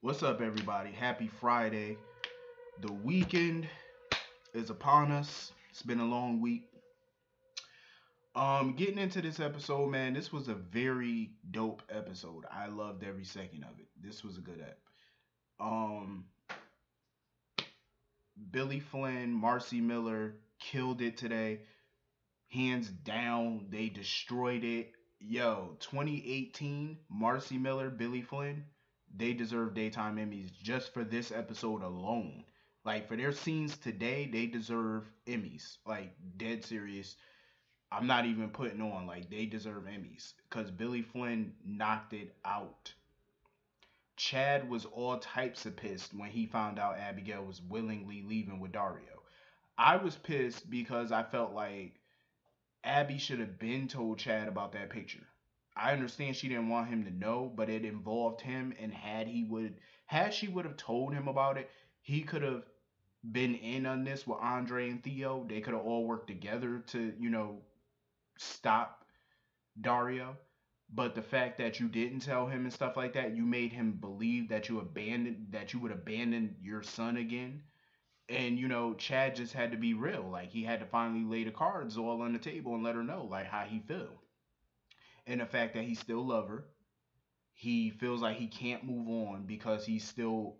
What's up, everybody? Happy Friday. The weekend is upon us. It's been a long week. Getting into this episode, man, this was a very dope episode. I loved every second of it. This was a good ep. Um, Billy Flynn, Marcy Miller killed it today. Hands down, they destroyed it. Yo, 2018, Marcy Miller, Billy Flynn, they deserve daytime Emmys just for this episode alone. Like for their scenes today, they deserve Emmys. Like dead serious. I'm not even putting on like they deserve Emmys because Billy Flynn knocked it out. Chad was all types of pissed when he found out Abigail was willingly leaving with Dario. I was pissed because I felt like Abby should have been told Chad about that picture. I understand she didn't want him to know, but it involved him, and had she would have told him about it, he could have been in on this with Andre and Theo. They could have all worked together to, stop Dario. But the fact that you didn't tell him and stuff like that, you made him believe that you would abandon your son again. And Chad just had to be real. Like he had to finally lay the cards all on the table and let her know like how he feel. And the fact that he still love her. He feels like he can't move on because he still,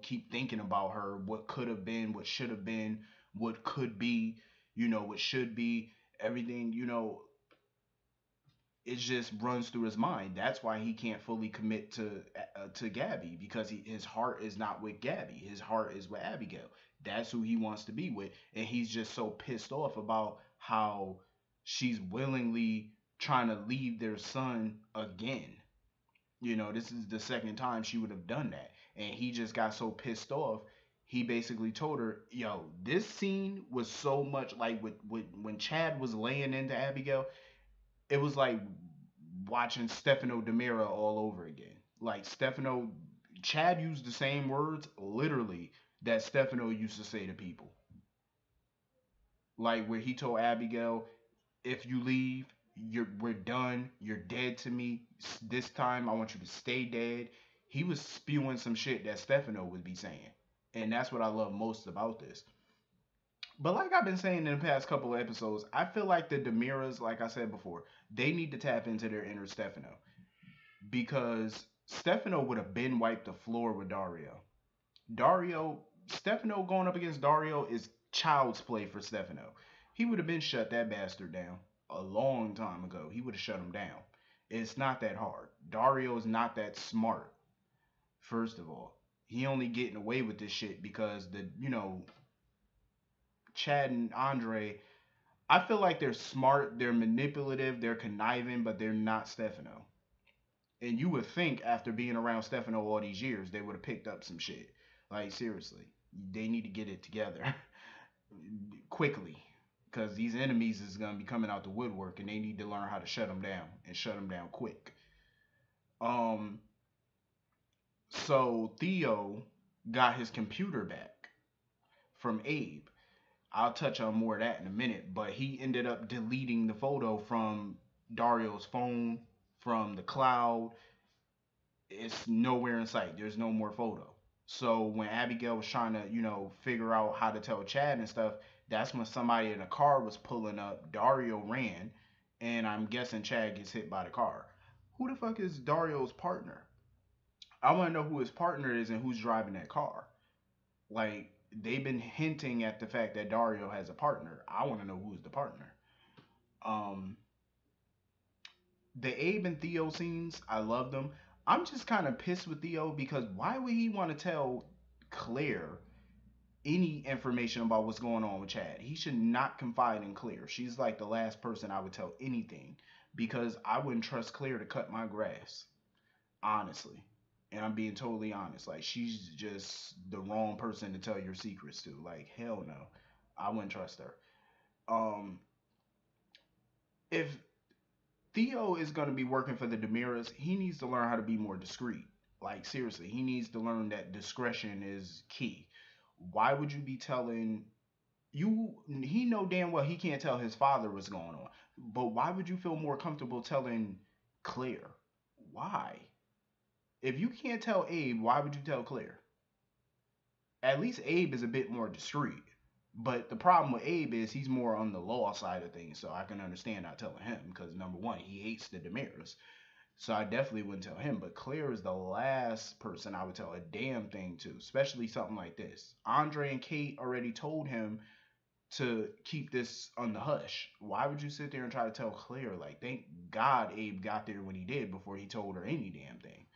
keep thinking about her, what could have been, what should have been, what could be, what should be, everything, it just runs through his mind. That's why he can't fully commit to Gabby because his heart is not with Gabby. His heart is with Abigail. That's who he wants to be with, and he's just so pissed off about how she's willingly trying to leave their son again. This is the second time she would have done that, and he just got so pissed off. He basically told her, "Yo, this scene was so much like with when Chad was laying into Abigail it was like watching Stefano Demira all over again. Like Stefano, Chad used the same words literally that Stefano used to say to people. Like where he told Abigail, "If you leave, we're done. You're dead to me. This time, I want you to stay dead." He was spewing some shit that Stefano would be saying, and that's what I love most about this. But like I've been saying in the past couple of episodes, I feel like the Demiras, like I said before, they need to tap into their inner Stefano because Stefano would have been wiped the floor with Dario. Stefano going up against Dario is child's play for Stefano. He would have been shut that bastard down a long time ago. He would have shut him down. It's not that hard. Dario is not that smart. First of all, he only getting away with this shit because Chad and Andre. I feel like they're smart, they're manipulative, they're conniving, but they're not Stefano. And you would think after being around Stefano all these years, they would have picked up some shit. Like seriously, they need to get it together quickly because these enemies is gonna be coming out the woodwork, and they need to learn how to shut them down and shut them down quick. Um, so Theo got his computer back from Abe. I'll touch on more of that in a minute, but he ended up deleting the photo from Dario's phone, from the cloud. It's nowhere in sight. There's no more photo. So when Abigail was trying to, figure out how to tell Chad and stuff, that's when somebody in a car was pulling up. Dario ran, and I'm guessing Chad gets hit by the car. Who the fuck is Dario's partner? I want to know who his partner is and who's driving that car. Like they've been hinting at the fact that Dario has a partner. I want to know who's the partner. Um, the Abe and Theo scenes, I love them. I'm just kind of pissed with Theo because why would he want to tell Claire any information about what's going on with Chad? He should not confide in Claire. She's like the last person I would tell anything because I wouldn't trust Claire to cut my grass, honestly. And I'm being totally honest. Like she's just the wrong person to tell your secrets to. Like hell no, I wouldn't trust her. Um, if Theo is going to be working for the Demiras, he needs to learn how to be more discreet. Like seriously, he needs to learn that discretion is key. Why would you be telling you? He know damn well he can't tell his father what's going on. But why would you feel more comfortable telling Claire? Why? If you can't tell Abe, why would you tell Claire? At least Abe is a bit more discreet. But the problem with Abe is he's more on the law side of things, so I can understand not telling him because number one, he hates the Demirs. So I definitely wouldn't tell him. But Claire is the last person I would tell a damn thing to, especially something like this. Andre and Kate already told him to keep this on the hush. Why would you sit there and try to tell Claire? Like, thank God Abe got there when he did before he told her any damn thing.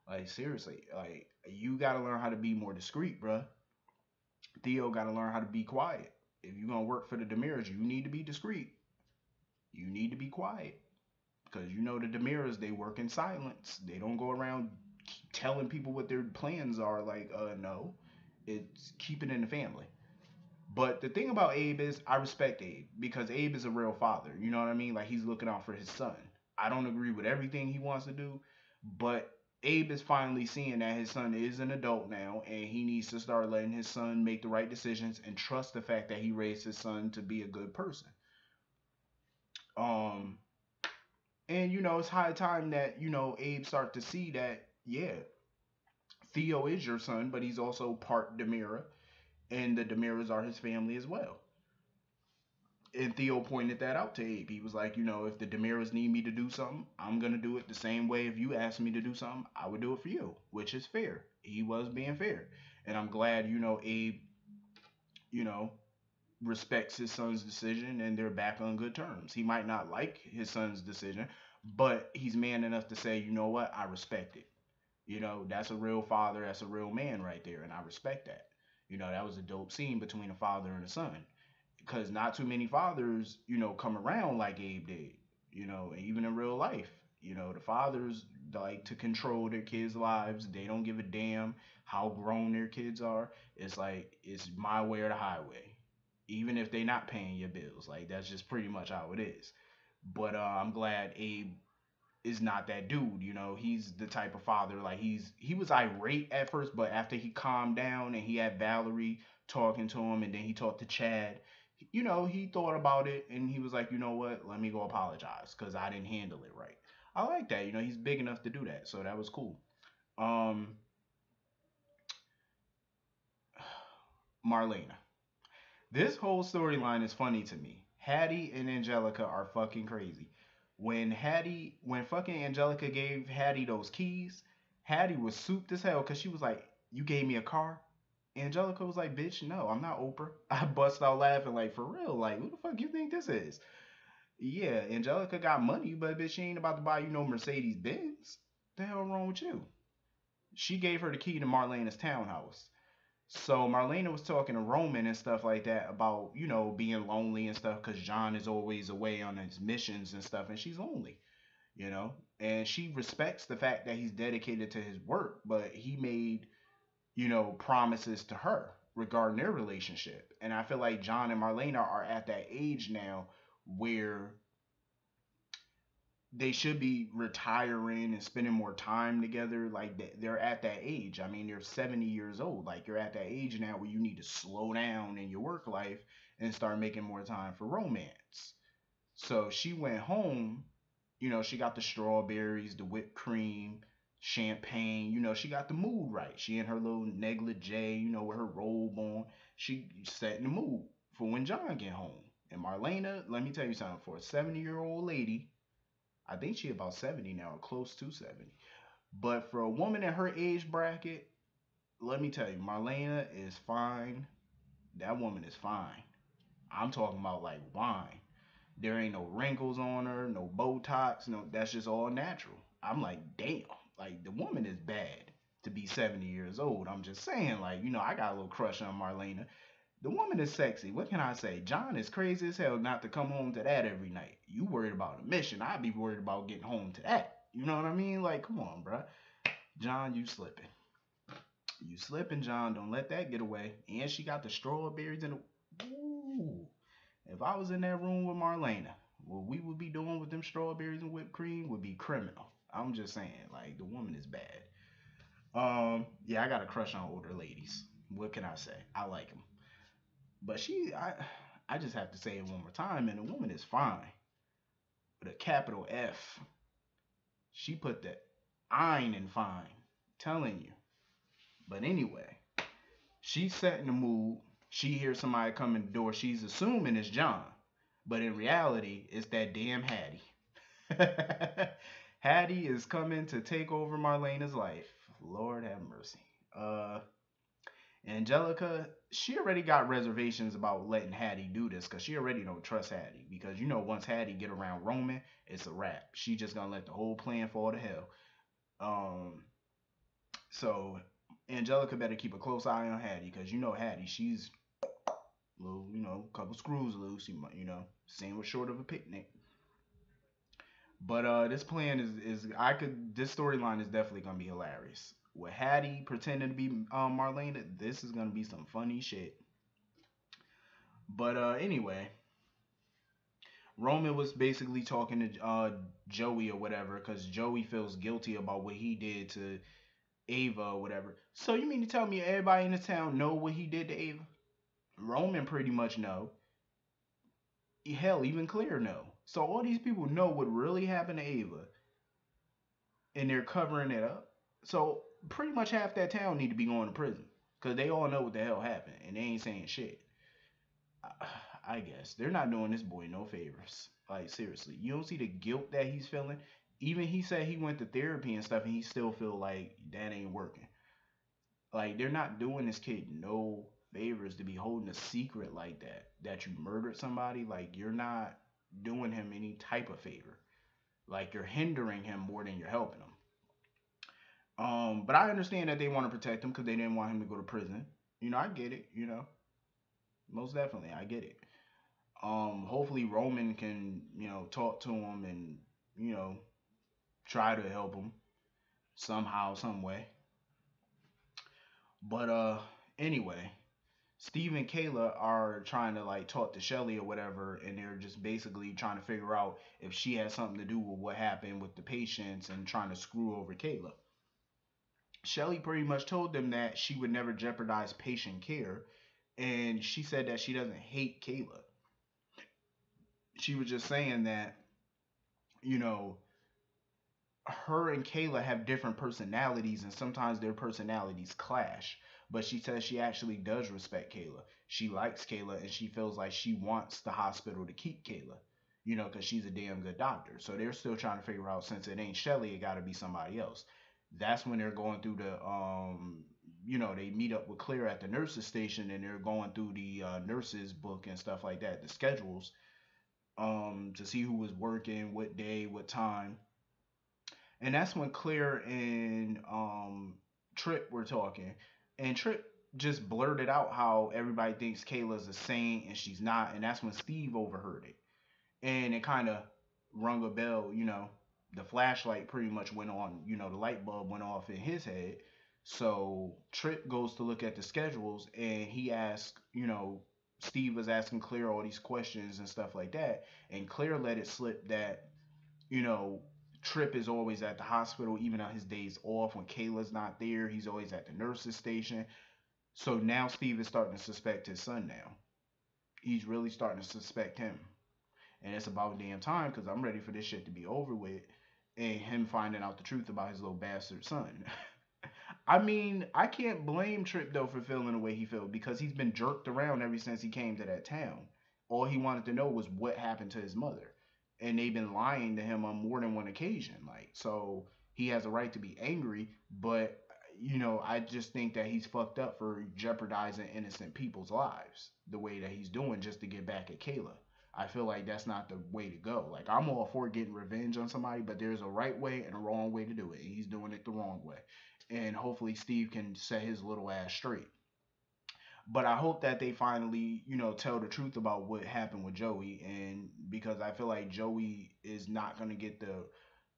Like, seriously, like, you got to learn how to be more discreet, bruh. Theo got to learn how to be quiet. If you're going to work for the Demirs, you need to be discreet. You need to be quiet. Because you know the Demirs, they work in silence. They don't go around telling people what their plans are. Like, no. It's keep it in the family. But the thing about Abe is, I respect Abe because Abe is a real father. You know what I mean? Like he's looking out for his son. I don't agree with everything he wants to do, but Abe is finally seeing that his son is an adult now, and he needs to start letting his son make the right decisions and trust the fact that he raised his son to be a good person. Um, and it's high time that Abe start to see that yeah, Theo is your son, but he's also part Demira, and the Demiras are his family as well. And Theo pointed that out to Abe. He was like, if the Demiras need me to do something, I'm gonna do it the same way. If you ask me to do something, I would do it for you, which is fair. He was being fair, and I'm glad Abe, you know, respects his son's decision, and they're back on good terms. He might not like his son's decision, but he's man enough to say, you know what, I respect it. That's a real father. That's a real man right there, and I respect that. That was a dope scene between a father and a son because not too many fathers, come around like Abe did, even in real life. The fathers like to control their kids' lives. They don't give a damn how grown their kids are. It's like, it's my way or the highway. Even if they not paying your bills. Like, that's just pretty much how it is. But I'm glad Abe is not that dude. He's the type of father like he was irate at first, but after he calmed down and he had Valerie talking to him, and then he talked to Chad. He thought about it and he was like, you know what? Let me go apologize because I didn't handle it right. I like that. He's big enough to do that, so that was cool. Um, Marlena. This whole storyline is funny to me. Hattie and Angelica are fucking crazy. When fucking Angelica gave Hattie those keys, Hattie was souped as hell because she was like, "You gave me a car?" Angelica was like, "Bitch, no, I'm not Oprah." I bust out laughing like, for real, like, who the fuck you think this is? Yeah, Angelica got money, but bitch, she ain't about to buy you no Mercedes Benz. The hell wrong with you? She gave her the key to Marlena's townhouse. So Marlena was talking to Roman and stuff like that about, being lonely and stuff because John is always away on his missions and stuff, and she's lonely, and she respects the fact that he's dedicated to his work, but he made, promises to her regarding their relationship. And I feel like John and Marlena are at that age now where they should be retiring and spending more time together. Like they're at that age. I mean, they're 70 years old. Like you're at that age now where you need to slow down in your work life and start making more time for romance. So she went home. She got the strawberries, the whipped cream, champagne. She got the mood right. She in her little negligee, with her robe on. She setting the mood for when John get home. And Marlena, let me tell you something. For a 70-year-old lady, I think she about 70 now, or close to 70. But for a woman in her age bracket, let me tell you, Marlena is fine. That woman is fine. I'm talking about like wine. There ain't no wrinkles on her, no Botox, no. That's just all natural. I'm like, damn, like the woman is bad to be 70 years old. I'm just saying, like, I got a little crush on Marlena. The woman is sexy. What can I say? John is crazy as hell not to come home to that every night. You worried about a mission. I'd be worried about getting home to that. You know what I mean? Like, come on, bruh. John, you slipping. You slipping, John. Don't let that get away. And she got the strawberries in the. Ooh. If I was in that room with Marlena, what we would be doing with them strawberries and whipped cream would be criminal. I'm just saying, like, the woman is bad. Yeah, I got a crush on older ladies. What can I say? I like them. But I just have to say it one more time, and the woman is fine with a capital F. She put the "ein" in fine. Telling you. But anyway, she's setting the mood. She hears somebody come in the door. She's assuming it's John. But in reality, it's that damn Hattie. Hattie is coming to take over Marlena's life. Lord have mercy. Uh, Angelica, she already got reservations about letting Hattie do this because she already don't trust Hattie. Because you know, once Hattie get around Roman, it's a wrap. She just gonna let the whole plan fall to hell. Um, so Angelica better keep a close eye on Hattie because you know Hattie, she's little, couple screws loose. Same with short of a picnic. But this plan is I could this storyline is definitely gonna be hilarious. With Hattie pretending to be Marlena, this is gonna be some funny shit. But anyway, Roman was basically talking to Joey or whatever because Joey feels guilty about what he did to Ava or whatever. So you mean to tell me everybody in the town know what he did to Ava? Roman pretty much know. Hell, even Claire know. So all these people know what really happened to Ava, and they're covering it up. So pretty much half that town need to be going to prison because they all know what the hell happened and they ain't saying shit. I guess they're not doing this boy no favors. Like seriously, you don't see the guilt that he's feeling. Even he said he went to therapy and stuff, and he still feel like that ain't working. Like they're not doing this kid no favors to be holding a secret like that. That you murdered somebody, like you're not doing him any type of favor. Like you're hindering him more than you're helping him. But I understand that they want to protect him because they didn't want him to go to prison. I get it. Most definitely, I get it. Hopefully Roman can, talk to him and, you know, try to help him somehow, some way. But anyway, Steve and Kayla are trying to like talk to Shelly or whatever, and they're just basically trying to figure out if she has something to do with what happened with the patients and trying to screw over Kayla. Shelly pretty much told them that she would never jeopardize patient care, and she said that she doesn't hate Kayla. She was just saying that, you know, her and Kayla have different personalities and sometimes their personalities clash. But she says she actually does respect Kayla. She likes Kayla and she feels like she wants the hospital to keep Kayla, because she's a damn good doctor. So they're still trying to figure out since it ain't Shelly, it got to be somebody else. That's when they're going through they meet up with Claire at the nurses station and they're going through the nurses book and stuff like that, the schedules, to see who was working, what day, what time. And that's when Claire and Trip were talking, and Trip just blurted out how everybody thinks Kayla's a saint and she's not, and that's when Steve overheard it, and it kind of rung a bell. The flashlight pretty much went on. The light bulb went off in his head. So Trip goes to look at the schedules, and he asks, Steve was asking Claire all these questions and stuff like that, and Claire let it slip that you know, Trip is always at the hospital, even on his days off. When Kayla's not there, he's always at the nurse's station. So now Steve is starting to suspect his son now. He's really starting to suspect him. And it's about damn time because I'm ready for this shit to be over with and him finding out the truth about his little bastard son. I mean, I can't blame Trip though for feeling the way he felt because he's been jerked around ever since he came to that town. All he wanted to know was what happened to his mother. And they've been lying to him on more than one occasion. Like, so he has a right to be angry, but I just think that he's fucked up for jeopardizing innocent people's lives the way that he's doing just to get back at Kayla. I feel like that's not the way to go. Like I'm all for getting revenge on somebody, but there's a right way and a wrong way to do it. And he's doing it the wrong way. And hopefully Steve can set his little ass straight. But I hope that they finally, tell the truth about what happened with Joey, and because I feel like Joey is not gonna get the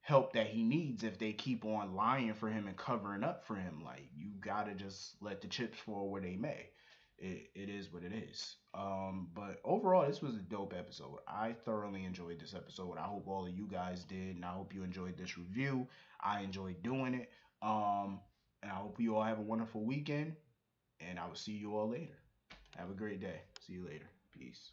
help that he needs if they keep on lying for him and covering up for him. Like you gotta just let the chips fall where they may. It is what it is. But overall, this was a dope episode. I thoroughly enjoyed this episode. I hope all of you guys did, and I hope you enjoyed this review. I enjoyed doing it. And I hope you all have a wonderful weekend and I will see you all later. Have a great day. See you later. Peace.